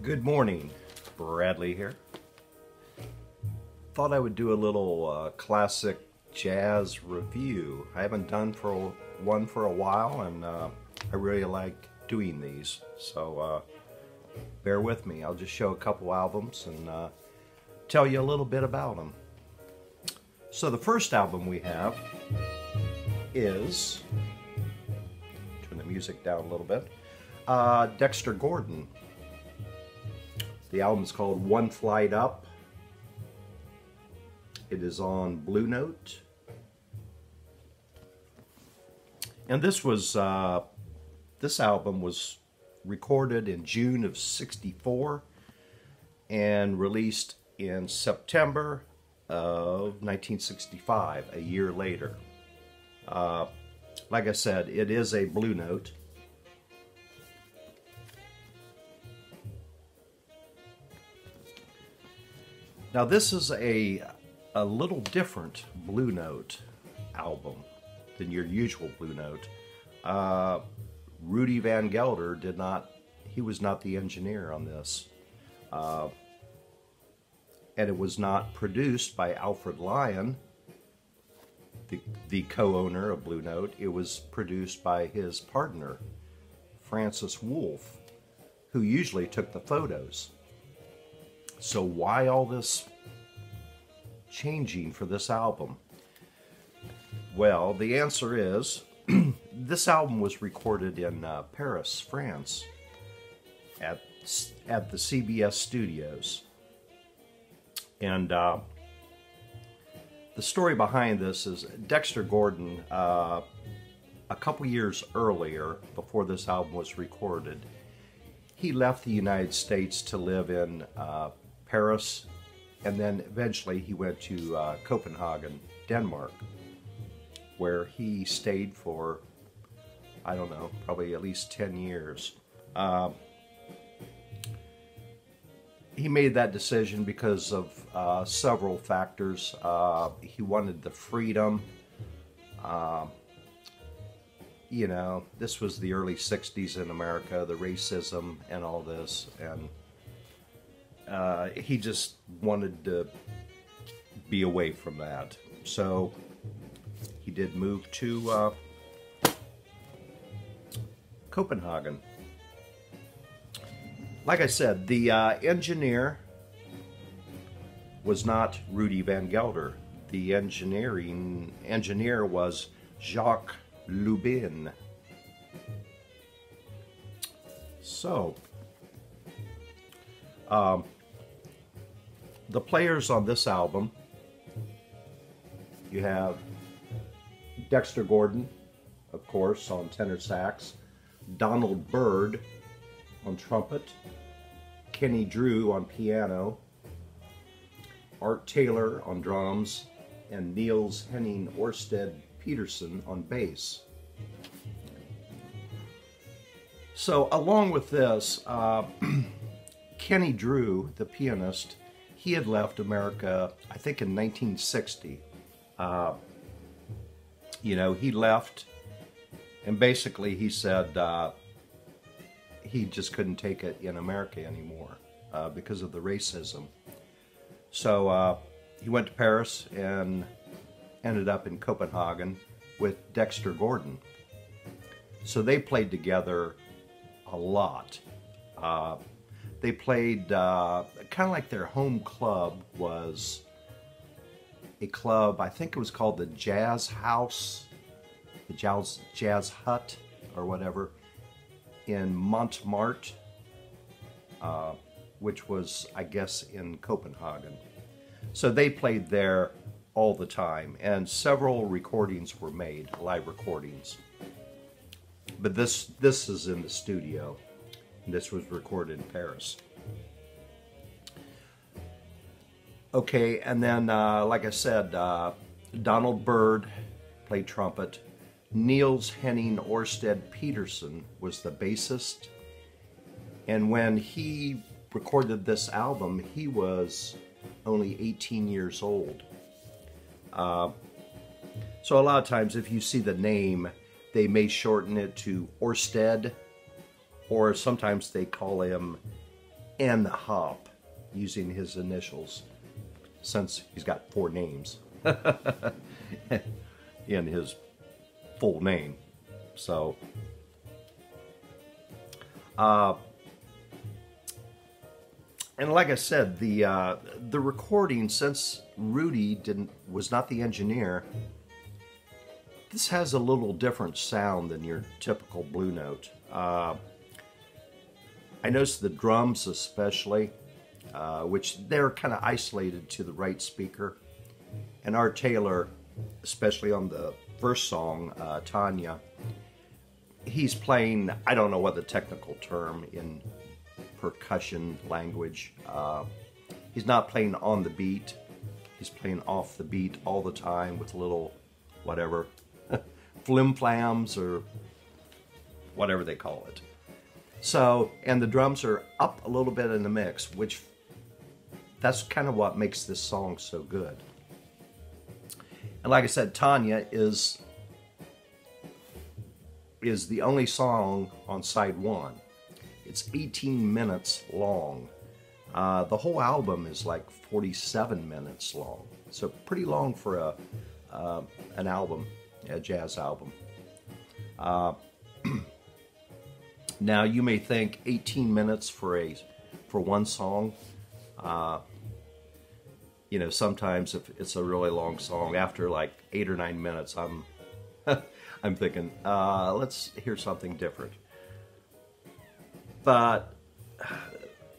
Good morning, Bradley here. Thought I would do a little classic jazz review. I haven't done one for a while, and I really like doing these, so bear with me. I'll just show a couple albums and tell you a little bit about them. So the first album we have is, turn the music down a little bit, Dexter Gordon. The album's called One Flight Up. It is on Blue Note. And this album was recorded in June of '64 and released in September of 1965, a year later. Like I said, it is a Blue Note. Now this is a little different Blue Note album than your usual Blue Note. Rudy Van Gelder he was not the engineer on this. And it was not produced by Alfred Lyon, the co-owner of Blue Note. It was produced by his partner, Francis Wolff, who usually took the photos. So why all this changing for this album? Well, the answer is this album was recorded in Paris, France, at the CBS studios. And the story behind this is Dexter Gordon, a couple years earlier, before this album was recorded, he left the United States to live in Paris, and then eventually he went to Copenhagen, Denmark, where he stayed for, I don't know, probably at least 10 years. He made that decision because of several factors. He wanted the freedom. You know, this was the early 60s in America, the racism and all this, and he just wanted to be away from that. So he did move to Copenhagen. Like I said, the engineer was not Rudy Van Gelder. The engineer was Jacques Lubin. So, the players on this album, you have Dexter Gordon, of course, on tenor sax, Donald Byrd on trumpet, Kenny Drew on piano, Art Taylor on drums, and Niels Henning Orsted Peterson on bass. So along with this, Kenny Drew, the pianist, he had left America, I think in 1960. You know, he left, and basically he said he just couldn't take it in America anymore because of the racism. So he went to Paris and ended up in Copenhagen with Dexter Gordon. So they played together a lot. They played kind of like their home club was a club, I think it was called the Jazz House, the Jazz Hut or whatever, in Montmartre, which was, I guess, in Copenhagen. So they played there all the time, and several recordings were made, live recordings. But this is in the studio, and this was recorded in Paris. Okay, and then, like I said, Donald Byrd played trumpet. Niels Henning Orsted Peterson was the bassist. And when he recorded this album, he was only 18 years old. So a lot of times if you see the name, they may shorten it to Orsted, or sometimes they call him N. Hop, using his initials, since he's got 4 names in his full name. So, and like I said, the recording, since Rudy was not the engineer, this has a little different sound than your typical Blue Note. I noticed the drums especially, which they're kind of isolated to the right speaker. And Art Taylor, especially on the first song, Tanya, he's playing, I don't know what the technical term in percussion language, he's not playing on the beat, he's playing off the beat all the time with little, whatever, flim-flams or whatever they call it. So, and the drums are up a little bit in the mix, which that's kind of what makes this song so good. And like I said, Tanya is the only song on side 1. It's 18 minutes long. The whole album is like 47 minutes long. So pretty long for an album, a jazz album. Now you may think 18 minutes for one song. You know, sometimes if it's a really long song, after like 8 or 9 minutes, I'm I'm thinking, let's hear something different. But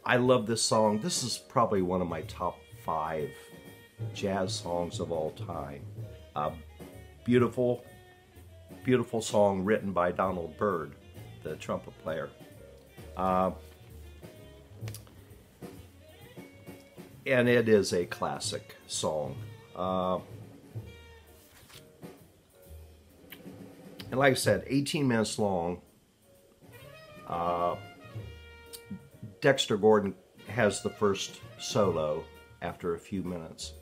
I love this song. This is probably one of my top 5 jazz songs of all time. Beautiful, beautiful song written by Donald Byrd, the trumpet player. And it is a classic song. And like I said, 18 minutes long. Dexter Gordon has the first solo after a few minutes.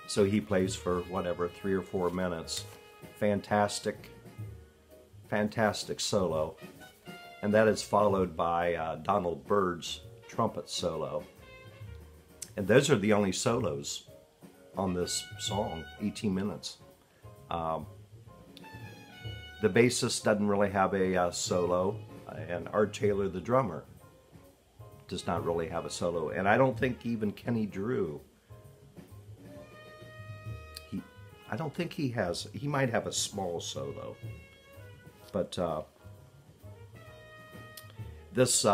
So he plays for whatever, 3 or 4 minutes. Fantastic, fantastic solo. And that is followed by Donald Byrd's trumpet solo. And those are the only solos on this song, 18 minutes. The bassist doesn't really have a solo, and Art Taylor, the drummer, does not really have a solo. And I don't think even Kenny Drew, I don't think he has, he might have a small solo. But this,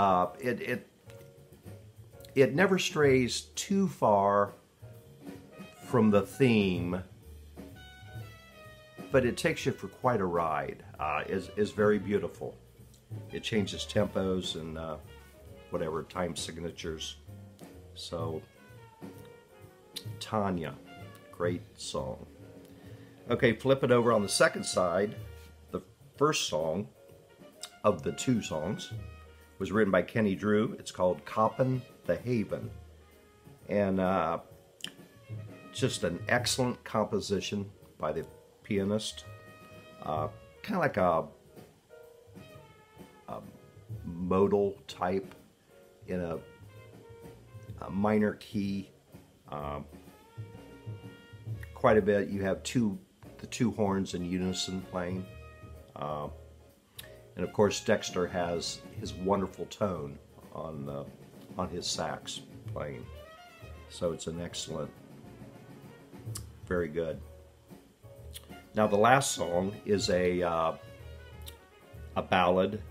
it never strays too far from the theme, but it takes you for quite a ride. Is very beautiful. It changes tempos and whatever time signatures. So, Tanya, great song. Okay, flip it over on the second side. The first song of the 2 songs was written by Kenny Drew. It's called Coppin' the Haven. And just an excellent composition by the pianist. Kind of like a modal type in a minor key. Quite a bit. You have the two horns in unison playing. And of course Dexter has his wonderful tone on his sax playing. So it's an excellent, very good. Now the last song is a ballad,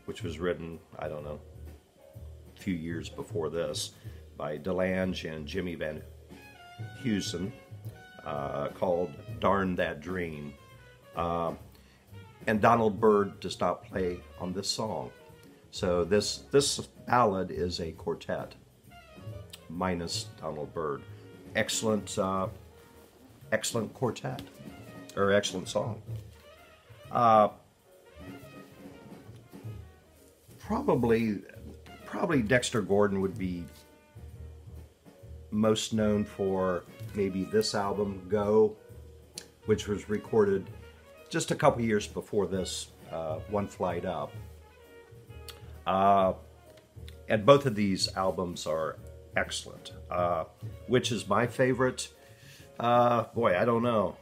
which was written, I don't know, a few years before this, by DeLange and Jimmy Van Heusen, called Darn That Dream. And Donald Byrd does not play on this song. So this ballad is a quartet, minus Donald Byrd. Excellent, excellent quartet, or excellent song. Probably Dexter Gordon would be most known for maybe this album, Go, which was recorded just a couple years before this, One Flight Up. And And both of these albums are excellent. Which is my favorite? Boy, I don't know.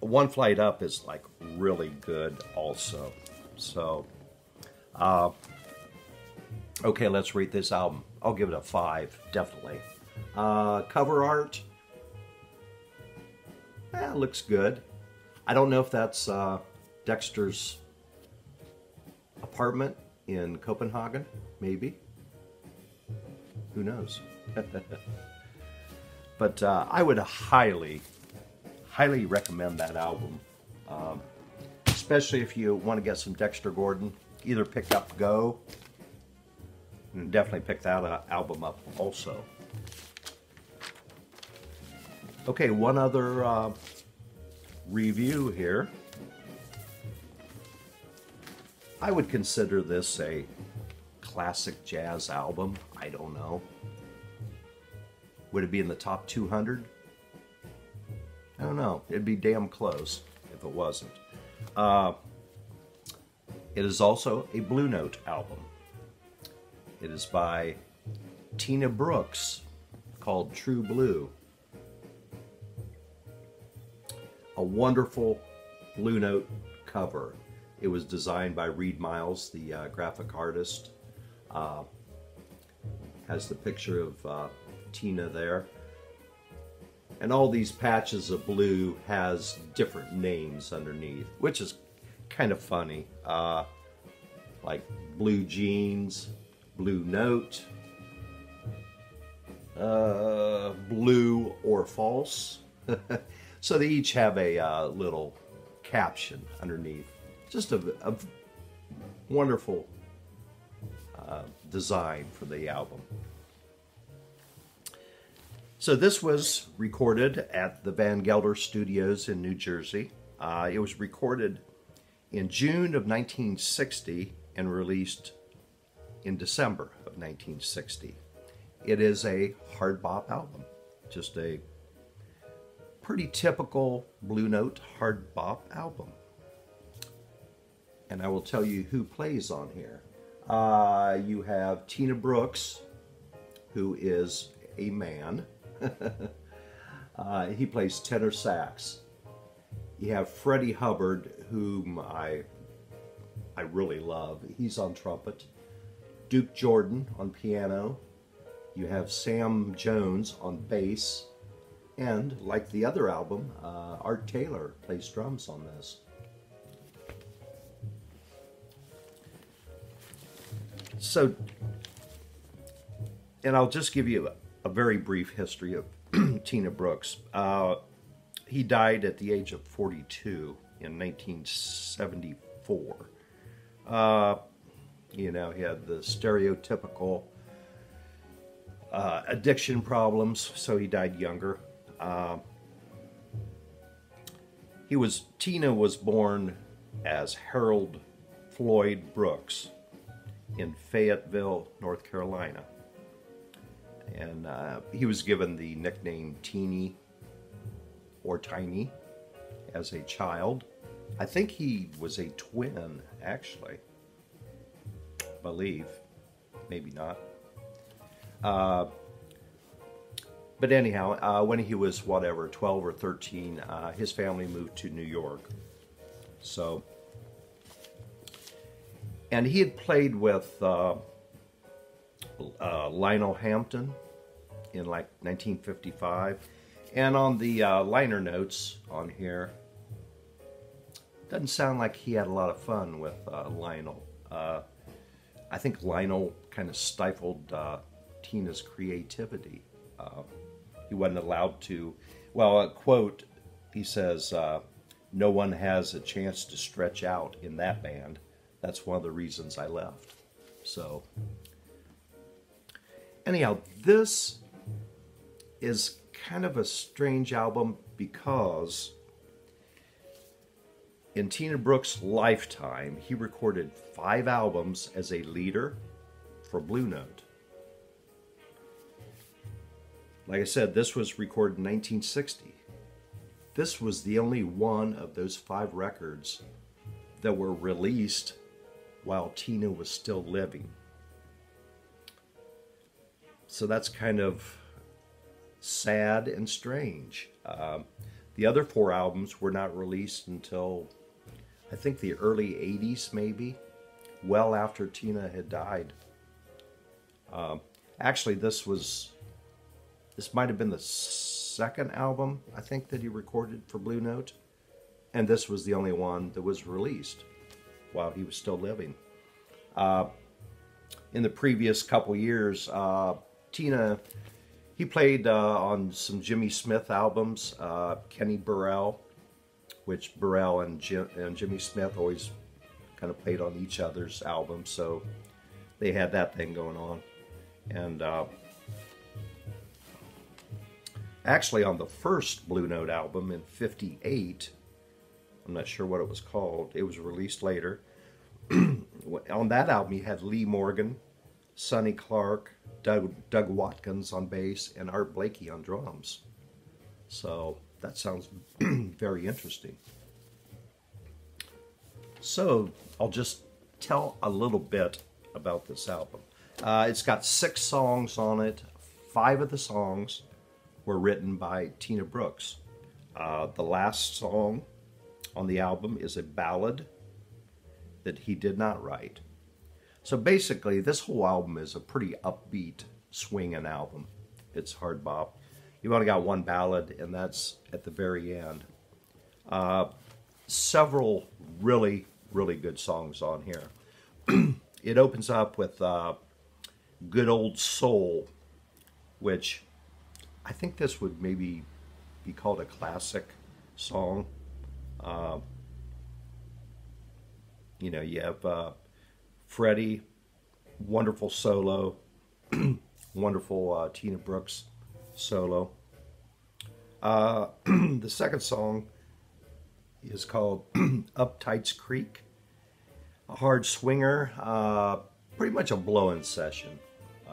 One Flight Up is like really good also. So, okay, let's rate this album. I'll give it a 5, definitely. Cover art, looks good. I don't know if that's Dexter's apartment in Copenhagen, maybe. Who knows? But I would highly recommend that album. Especially if you want to get some Dexter Gordon. Either pick up Go, and definitely pick that album up also. Okay, one other review here. I would consider this a classic jazz album. I don't know. Would it be in the top 200? I don't know. It'd be damn close if it wasn't. It is also a Blue Note album. It is by Tina Brooks, called True Blue. A wonderful Blue Note cover. It was designed by Reed Miles, the graphic artist. Has the picture of Tina there. And all these patches of blue has different names underneath, which is kind of funny. Like Blue Jeans, Blue Note, Blue or False. So they each have a little caption underneath. Just a wonderful design for the album. So this was recorded at the Van Gelder Studios in New Jersey. It was recorded in June of 1960 and released in December of 1960. It is a hard bop album, just a pretty typical Blue Note hard bop album. And I will tell you who plays on here. You have Tina Brooks, who is a man. He plays tenor sax. You have Freddie Hubbard, whom I really love. He's on trumpet. Duke Jordan on piano. You have Sam Jones on bass. And, like the other album, Art Taylor plays drums on this. So, and I'll just give you a very brief history of Tina Brooks. He died at the age of 42 in 1974. You know, he had the stereotypical addiction problems, so he died younger. Tina was born as Harold Floyd Brooks in Fayetteville, North Carolina. And he was given the nickname Teeny or Tiny as a child. I think he was a twin, actually. I believe. Maybe not. But anyhow, when he was, 12 or 13, his family moved to New York. So, and he had played with Lionel Hampton in like 1955. And on the liner notes on here, doesn't sound like he had a lot of fun with Lionel. I think Lionel kind of stifled Tina's creativity. He wasn't allowed to, well, quote, he says, no one has a chance to stretch out in that band. That's one of the reasons I left. So, anyhow, this is kind of a strange album because in Tina Brooks' lifetime, he recorded 5 albums as a leader for Blue Note. Like I said, this was recorded in 1960. This was the only one of those 5 records that were released while Tina was still living. So that's kind of sad and strange. The other 4 albums were not released until I think the early 80s, maybe, well after Tina had died. Actually, this might have been the second album, I think, that he recorded for Blue Note. And this was the only one that was released while he was still living. In the previous couple years, Tina, he played on some Jimmy Smith albums, Kenny Burrell, which Burrell and Jimmy Smith always kind of played on each other's albums, so they had that thing going on. And actually on the first Blue Note album in '58, I'm not sure what it was called, it was released later. On that album he had Lee Morgan, Sonny Clark, Doug Watkins on bass, and Art Blakey on drums. So that sounds very interesting. So I'll just tell a little bit about this album. It's got 6 songs on it. 5 of the songs were written by Tina Brooks. The last song on the album is a ballad that he did not write. So basically, this whole album is a pretty upbeat, swinging album. It's hard bop. You've only got 1 ballad, and that's at the very end. Several really, really good songs on here. It opens up with Good Old Soul, which I think this would maybe be called a classic song. You know, you have Freddie, wonderful solo, wonderful Tina Brooks solo. The second song is called Uptights Creek, a hard swinger, pretty much a blow-in session,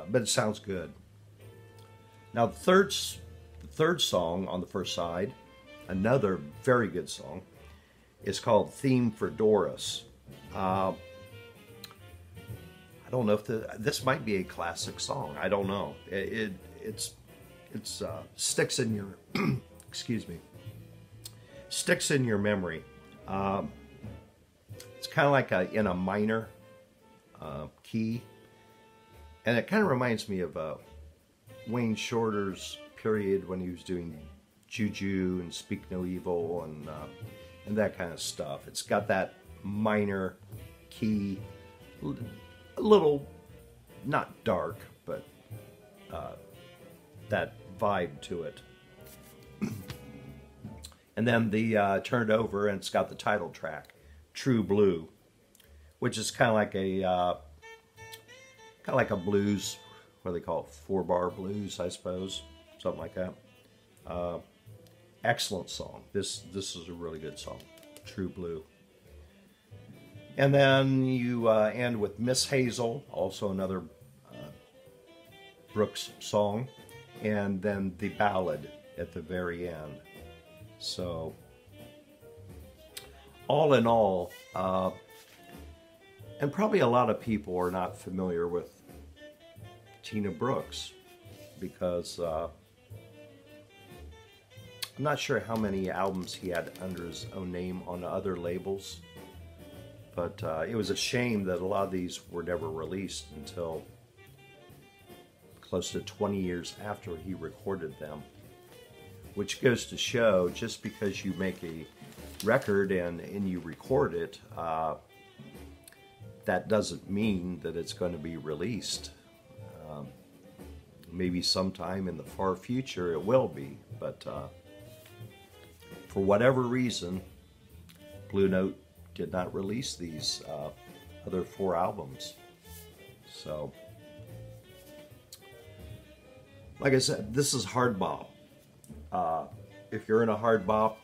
but it sounds good. Now the third song on the first side, another very good song, is called Theme for Doris. I don't know if this might be a classic song. I don't know. It's sticks in your excuse me, sticks in your memory. It's kind of like in a minor key, and it kind of reminds me of Wayne Shorter's period when he was doing Juju and Speak No Evil and that kind of stuff. It's got that minor key, a little, not dark, but that vibe to it. And then the turned over, and it's got the title track, True Blue, which is kind of like a blues, what do they call it, 4-bar blues, I suppose, something like that. Excellent song. This is a really good song, True Blue. And then you end with Miss Hazel, also another Brooks song, and then the ballad at the very end. So, all in all, and probably a lot of people are not familiar with Tina Brooks, because I'm not sure how many albums he had under his own name on other labels, but it was a shame that a lot of these were never released until close to 20 years after he recorded them. Which goes to show, just because you make a record and you record it, that doesn't mean that it's going to be released. Maybe sometime in the far future it will be, but for whatever reason, Blue Note did not release these other 4 albums. So, like I said, this is hard bop. If you're in a hard bop,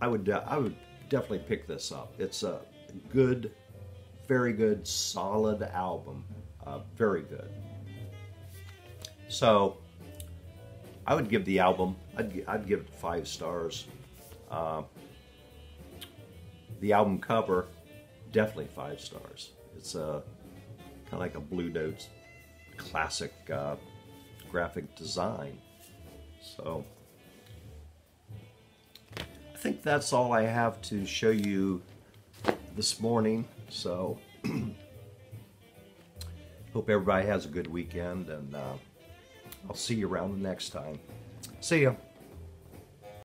I would definitely pick this up. It's a good, very good, solid album. Very good. So I would give the album, I'd give it 5 stars. The album cover, definitely 5 stars. It's kind of like a Blue Note classic graphic design. So I think that's all I have to show you this morning. So hope everybody has a good weekend, and I'll see you around the next time. See ya.